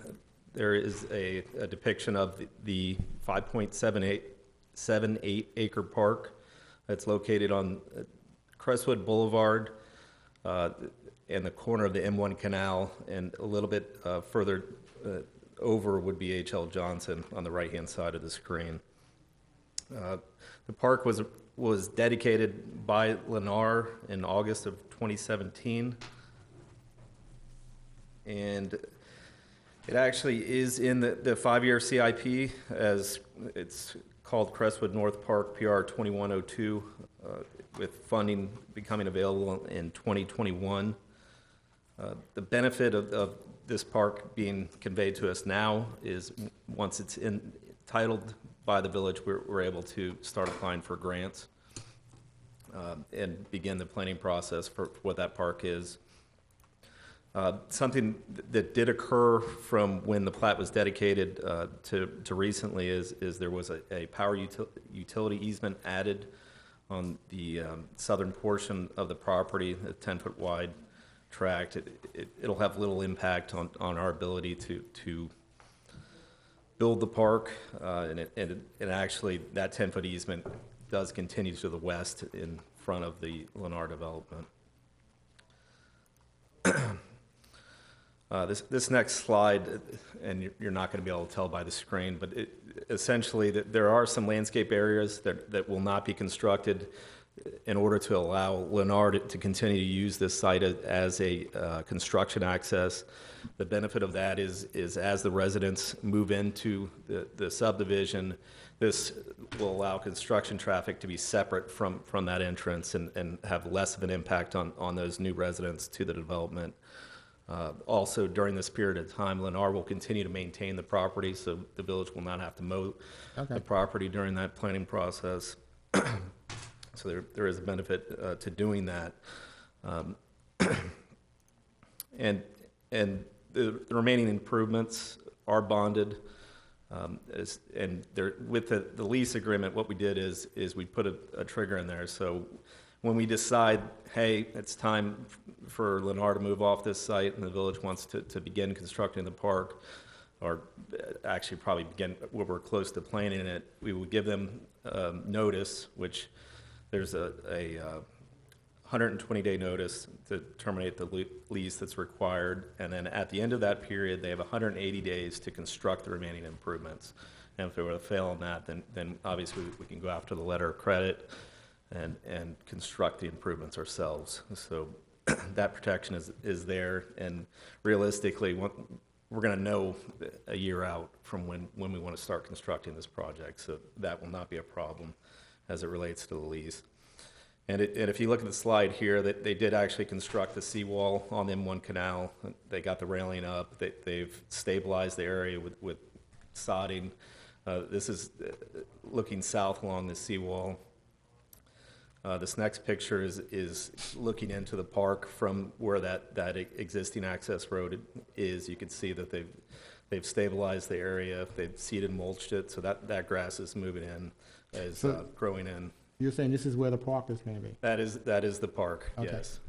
[SPEAKER 12] there is a depiction of the 5.78 acre park that's located on Crestwood Boulevard and the corner of the M1 Canal, and a little bit further over would be H.L. Johnson on the right-hand side of the screen. The park was dedicated by Lennar in August of 2017, and It actually is in the five-year CIP, as it's called Crestwood North Park PR 2102, with funding becoming available in 2021. The benefit of this park being conveyed to us now is once it's entitled by the village, we're able to start applying for grants and begin the planning process for what that park is. Something that did occur from when the plat was dedicated to recently is there was a power utility easement added on the southern portion of the property, a 10-foot wide tract. It'll have little impact on our ability to build the park, and actually that 10-foot easement does continue to the west in front of the Lennar development. This next slide, and you're not going to be able to tell by the screen, but essentially there are some landscape areas that will not be constructed in order to allow Lennar to continue to use this site as a construction access. The benefit of that is as the residents move into the subdivision, this will allow construction traffic to be separate from that entrance and have less of an impact on those new residents to the development. Also, during this period of time, Lennar will continue to maintain the property, so the village will not have to mow the property during that planning process. So there is a benefit to doing that. And the remaining improvements are bonded. And with the lease agreement, what we did is we put a trigger in there. So when we decide, hey, it's time for Lennar to move off this site and the village wants to begin constructing the park, or actually probably begin, we're close to planning it, we would give them notice, which there's a 120-day notice to terminate the lease that's required, and then at the end of that period, they have 180 days to construct the remaining improvements. And if they were to fail on that, then obviously we can go after the letter of credit and construct the improvements ourselves. So that protection is there, and realistically, we're going to know a year out from when we want to start constructing this project, so that will not be a problem as it relates to the lease. And if you look at the slide here, that they did actually construct the seawall on the M1 canal. They got the railing up. They've stabilized the area with sodding. This is looking south along the seawall. This next picture is looking into the park from where that existing access road is. You can see that they've stabilized the area. They've seeded and mulched it, so that grass is moving in, growing in.
[SPEAKER 1] You're saying this is where the park is going to be?
[SPEAKER 12] That is the park.
[SPEAKER 1] Okay.
[SPEAKER 12] Yes.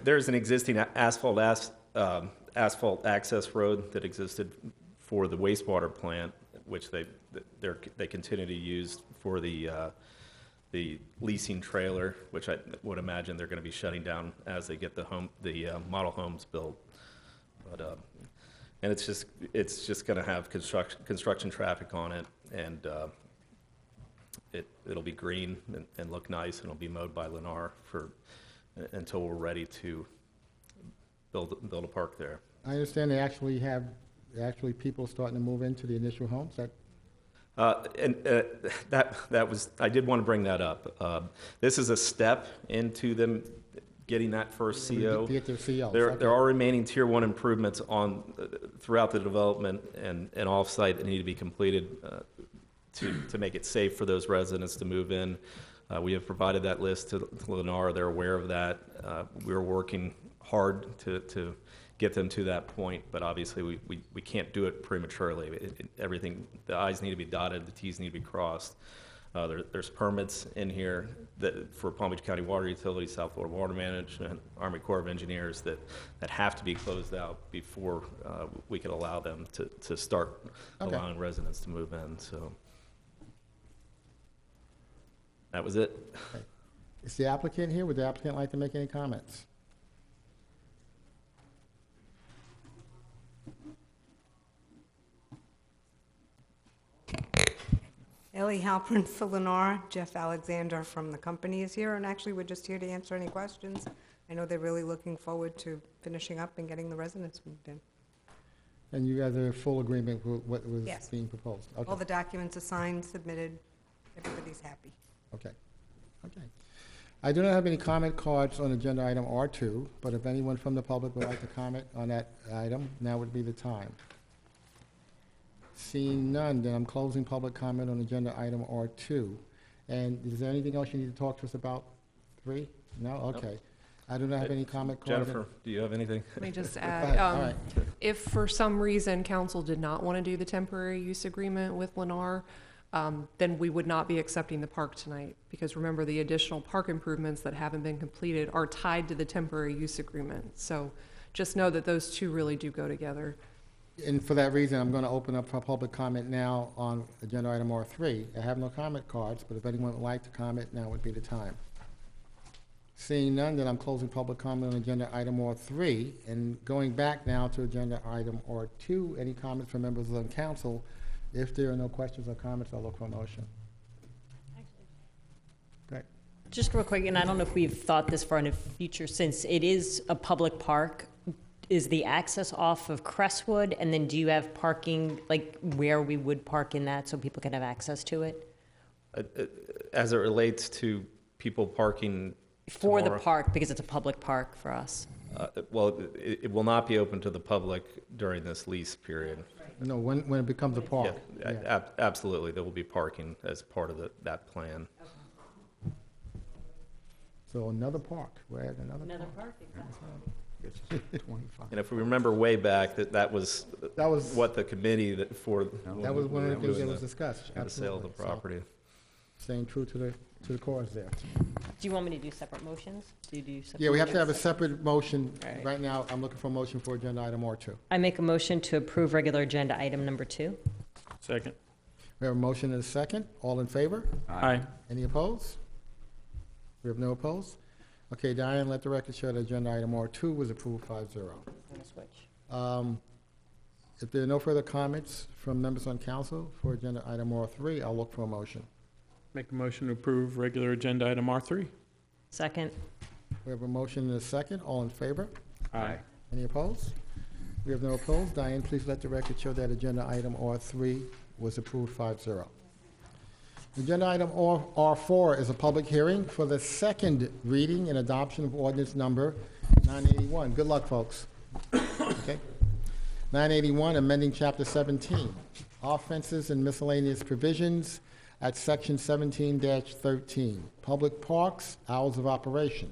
[SPEAKER 12] There's an existing asphalt access road that existed for the wastewater plant, which they continue to use for the leasing trailer, which I would imagine they're going to be shutting down as they get the model homes built. But and it's just going to have construction traffic on it, and it'll be green and look nice, and it'll be mowed by Lennar until we're ready to build a park there.
[SPEAKER 1] I understand they actually have people starting to move into the initial homes.
[SPEAKER 12] That was, I did want to bring that up. This is a step into them getting that first CO.
[SPEAKER 1] Get their COs.
[SPEAKER 12] There are remaining Tier 1 improvements throughout the development and off-site that need to be completed to make it safe for those residents to move in. We have provided that list to Lennar. They're aware of that. We're working hard to get them to that point, but obviously we can't do it prematurely. Everything, the I's need to be dotted, the T's need to be crossed. There's permits in here for Palm Beach County Water Utility, South Florida Water Management, Army Corps of Engineers that have to be closed out before we can allow them to start allowing residents to move in. So that was it.
[SPEAKER 1] Okay. Is the applicant here? Would the applicant like to make any comments?
[SPEAKER 13] Ellie Halpern for Lennar. Jeff Alexander from the company is here, and actually we're just here to answer any questions. I know they're really looking forward to finishing up and getting the residents moved in.
[SPEAKER 1] And you guys are in full agreement with what was
[SPEAKER 13] Yes.
[SPEAKER 1] being proposed? Okay.
[SPEAKER 13] All the documents assigned, submitted, everybody's happy.
[SPEAKER 1] Okay, okay. I do not have any comment cards on agenda item R2, but if anyone from the public would like to comment on that item, now would be the time. Seeing none, then I'm closing public comment on agenda item R2. And is there anything else you need to talk to us about? 3? No? Okay. I do not have any comment cards.
[SPEAKER 12] Jennifer, do you have anything?
[SPEAKER 7] Let me just
[SPEAKER 1] Go
[SPEAKER 7] add,
[SPEAKER 1] ahead. All right.
[SPEAKER 7] if for some reason council did not want to do the temporary use agreement with Lennar, then we would not be accepting the park tonight. Because remember, the additional park improvements that haven't been completed are tied to the temporary use agreement. So just know that those two really do go together.
[SPEAKER 1] And for that reason, I'm going to open up for public comment now on agenda item R3. I have no comment cards, but if anyone would like to comment, now would be the time. Seeing none, then I'm closing public comment on agenda item R3. And going back now to agenda item R2, any comments from members of the council? If there are no questions or comments, I'll look for a motion. Okay.
[SPEAKER 3] Just real quick, and I don't know if we've thought this far in the future, since it is a public park, is the access off of Crestwood? And then do you have parking, like where we would park in that so people can have access to it?
[SPEAKER 12] As it relates to people parking
[SPEAKER 3] For the
[SPEAKER 12] tomorrow,
[SPEAKER 3] park, because it's a public park for us.
[SPEAKER 12] well, it will not be open to the public during this lease period.
[SPEAKER 1] No, when it becomes a park.
[SPEAKER 12] Yeah,
[SPEAKER 1] Yeah.
[SPEAKER 12] absolutely, there will be parking as part of that plan.
[SPEAKER 1] So another park, we're at another park.
[SPEAKER 12] And if we remember way back, that was
[SPEAKER 1] That was,
[SPEAKER 12] what the committee that
[SPEAKER 1] that was one of the things that was discussed.
[SPEAKER 12] the sale of the
[SPEAKER 1] Absolutely. So,
[SPEAKER 12] property.
[SPEAKER 1] staying true to the cause there.
[SPEAKER 3] Do you want me to do separate motions? Do you do separate?
[SPEAKER 1] Yeah, we have to have a
[SPEAKER 3] motions?
[SPEAKER 1] separate motion.
[SPEAKER 3] Right.
[SPEAKER 1] Right now, I'm looking for a motion for agenda item R2.
[SPEAKER 3] I make a motion to approve regular agenda item number 2.
[SPEAKER 2] Second.
[SPEAKER 1] We have a motion and a second. All in favor?
[SPEAKER 2] Aye.
[SPEAKER 1] Any opposed? We have no opposed? Okay, Diane, let the record show that agenda item R2 was approved 5-0.
[SPEAKER 3] I'm gonna switch.
[SPEAKER 1] If there are no further comments from members on council for agenda item R3, I'll look for a motion.
[SPEAKER 2] Make a motion to approve regular agenda item R3.
[SPEAKER 3] Second.
[SPEAKER 1] We have a motion and a second. All in favor?
[SPEAKER 2] Aye.
[SPEAKER 1] Any opposed? We have no opposed. Diane, please let the record show that agenda item R3 was approved 5-0. Agenda item R4 is a public hearing for the second reading and adoption of ordinance number 981. Good luck, folks. Okay. 981, amending Chapter 17, offenses and miscellaneous provisions at Section 17-13, public parks, hours of operation.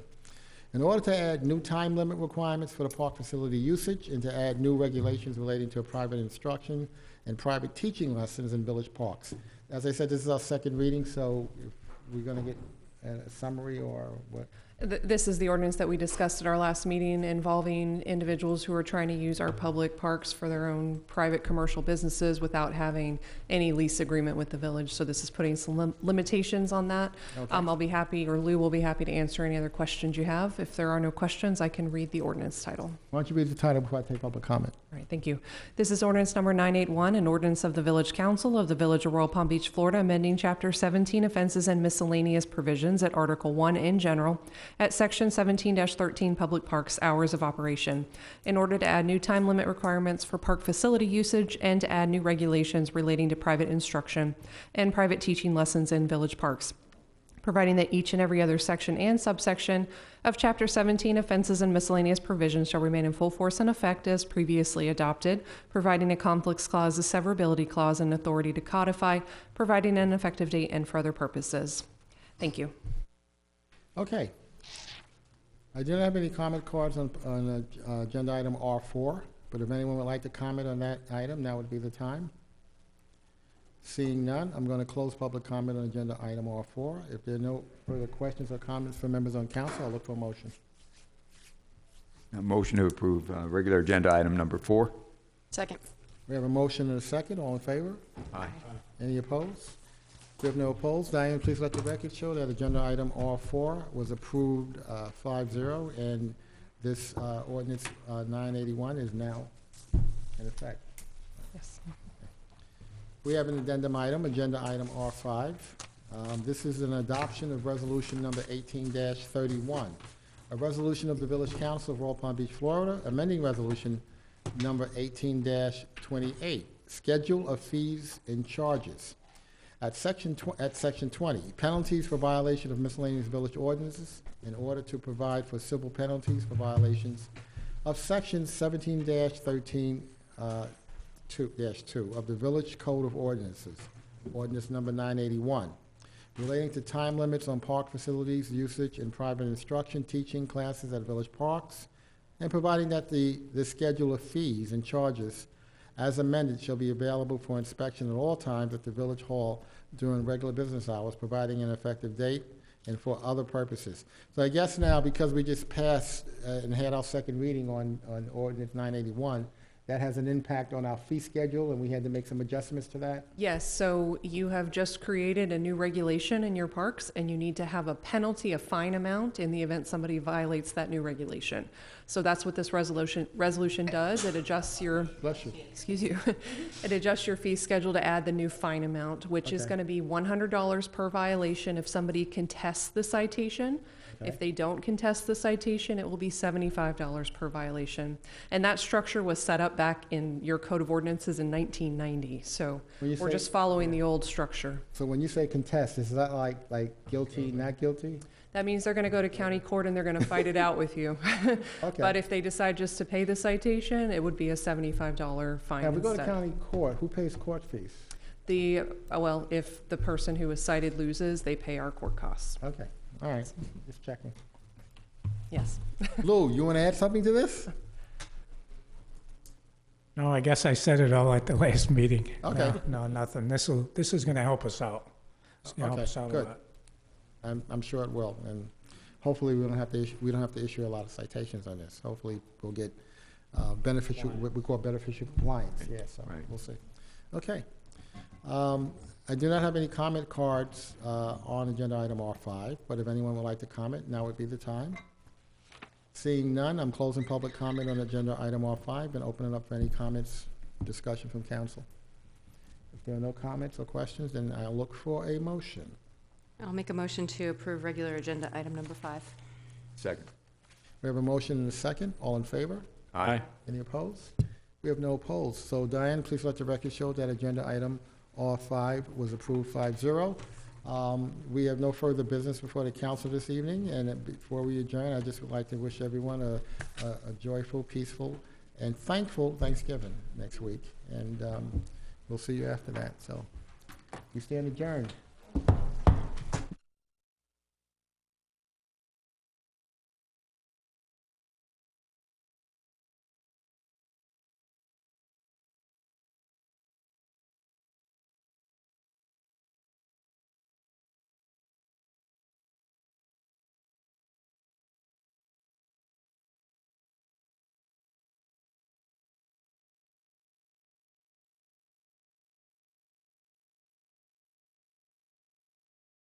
[SPEAKER 1] In order to add new time limit requirements for the park facility usage and to add new regulations relating to private instruction and private teaching lessons in village parks. As I said, this is our second reading, so if we're going to get a summary or what?
[SPEAKER 7] This is the ordinance that we discussed at our last meeting involving individuals who are trying to use our public parks for their own private commercial businesses without having any lease agreement with the village. So this is putting some limitations on that.
[SPEAKER 1] Okay.
[SPEAKER 7] I'll be happy, or Lou will be happy to answer any other questions you have. If there are no questions, I can read the ordinance title.
[SPEAKER 1] Why don't you read the title before I take public comment?
[SPEAKER 7] All right, thank you. This is ordinance number 981, an ordinance of the Village Council of the Village of Royal Palm Beach, Florida, amending Chapter 17 offenses and miscellaneous provisions at Article 1 in general at Section 17-13 Public Parks Hours of Operation in order to add new time limit requirements for park facility usage and to add new regulations relating to private instruction and private teaching lessons in village parks, providing that each and every other section and subsection of Chapter 17 offenses and miscellaneous provisions shall remain in full force and effect as previously adopted, providing a conflicts clause, a severability clause, and authority to codify, providing an effective date and for other purposes. Thank you.
[SPEAKER 1] Okay. I do not have any comment cards on agenda item R4, but if anyone would like to comment on that item, now would be the time. Seeing none, I'm going to close public comment on agenda item R4. If there are no further questions or comments from members on council, I'll look for a motion.
[SPEAKER 4] A motion to approve regular agenda item number 4.
[SPEAKER 13] Second.
[SPEAKER 1] We have a motion and a second. All in favor?
[SPEAKER 4] Aye.
[SPEAKER 1] Any opposed? We have no opposed. Diane, please let the record show that agenda item R4 was approved 5-0, and this ordinance 981 is now in effect.
[SPEAKER 7] Yes.
[SPEAKER 1] We have an addendum item, agenda item R5. This is an adoption of resolution number 18-31, a resolution of the Village Council of Royal Palm Beach, Florida, amending resolution number 18-28, schedule of fees and charges. At section 20, penalties for violation of miscellaneous village ordinances in order to provide for civil penalties for violations of section 17-13, 2 of the Village Code of Ordinances, ordinance number 981, relating to time limits on park facilities, usage, and private instruction, teaching classes at village parks, and providing that the schedule of fees and charges as amended shall be available for inspection at all times at the village hall during regular business hours, providing an effective date and for other purposes. So I guess now, because we just passed and had our second reading on ordinance 981, that has an impact on our fee schedule, and we had to make some adjustments to that?
[SPEAKER 7] Yes, so you have just created a new regulation in your parks, and you need to have a penalty, a fine amount, in the event somebody violates that new regulation. So that's what this resolution does. It adjusts your,
[SPEAKER 1] Bless you.
[SPEAKER 7] excuse you, it adjusts your fee schedule to add the new fine amount, which is
[SPEAKER 1] Okay.
[SPEAKER 7] going to be $100 per violation if somebody contests the citation.
[SPEAKER 1] Okay.
[SPEAKER 7] If they don't contest the citation, it will be $75 per violation. And that structure was set up back in your Code of Ordinances in 1990. So
[SPEAKER 1] When you
[SPEAKER 7] we're
[SPEAKER 1] say-
[SPEAKER 7] just following the old structure.
[SPEAKER 1] So when you say contest, is that like guilty, not guilty?
[SPEAKER 7] That means they're going to go to county court and they're going to fight it out with you.
[SPEAKER 1] Okay.
[SPEAKER 7] But if they decide just to pay the citation, it would be a $75 fine
[SPEAKER 1] Now, if we go to
[SPEAKER 7] instead.
[SPEAKER 1] county court, who pays court fees?
[SPEAKER 7] Well, if the person who was cited loses, they pay our court costs.
[SPEAKER 1] Okay, all right, just checking.
[SPEAKER 7] Yes.
[SPEAKER 1] Lou, you want to add something to this?
[SPEAKER 14] No, I guess I said it all at the last meeting.
[SPEAKER 1] Okay.
[SPEAKER 14] No, nothing. This is going to help us out. It's going to help
[SPEAKER 1] Okay,
[SPEAKER 14] us out a
[SPEAKER 1] good.
[SPEAKER 14] lot.
[SPEAKER 1] I'm sure it will, and hopefully we don't have to issue a lot of citations on this. Hopefully we'll get beneficial, what we call beneficial compliance, yeah, so
[SPEAKER 4] Right.
[SPEAKER 1] we'll see. Okay. I do not have any comment cards on agenda item R5, but if anyone would like to comment, now would be the time. Seeing none, I'm closing public comment on agenda item R5 and opening up for any comments, discussion from council. If there are no comments or questions, then I'll look for a motion.
[SPEAKER 5] I'll make a motion to approve regular agenda item number 5.
[SPEAKER 4] Second.
[SPEAKER 1] We have a motion and a second. All in favor?
[SPEAKER 2] Aye.
[SPEAKER 1] Any opposed? We have no opposed. So Diane, please let the record show that agenda item R5 was approved 5-0. We have no further business before the council this evening, and before we adjourn, I just would like to wish everyone a joyful, peaceful, and thankful Thanksgiving next week, and we'll see you after that. So we stand adjourned.